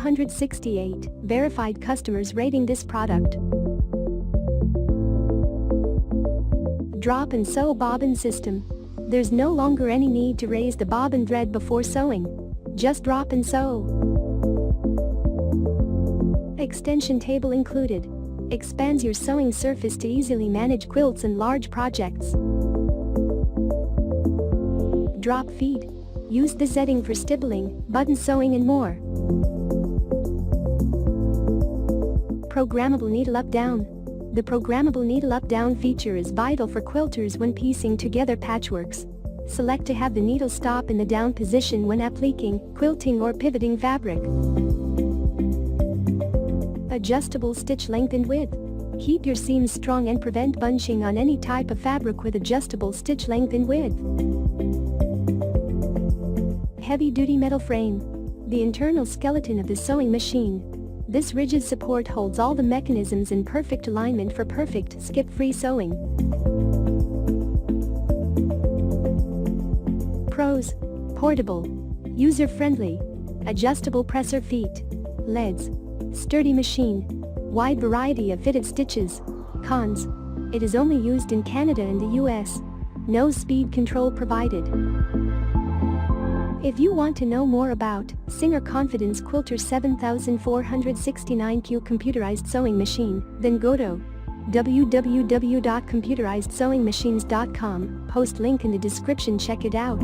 268 verified customers rating this product. Drop and sew bobbin system. There's no longer any need to raise the bobbin thread before sewing. Just drop and sew. Extension table included. Expands your sewing surface to easily manage quilts and large projects. Drop feed. Use the setting for stippling, button sewing and more. Programmable needle up-down. The programmable needle up-down feature is vital for quilters when piecing together patchworks. Select to have the needle stop in the down position when appliquing, quilting or pivoting fabric. Adjustable stitch length and width. Keep your seams strong and prevent bunching on any type of fabric with adjustable stitch length and width. Heavy-duty metal frame. The internal skeleton of the sewing machine. This rigid support holds all the mechanisms in perfect alignment for perfect, skip-free sewing. Pros: portable, user-friendly, adjustable presser feet, leads, sturdy machine, wide variety of fitted stitches. Cons: it is only used in Canada and the US. No speed control provided. If you want to know more about SINGER Confidence Quilter 7469Q Computerized Sewing Machine, then go to www.computerizedsewingmachines.com, post link in the description, check it out.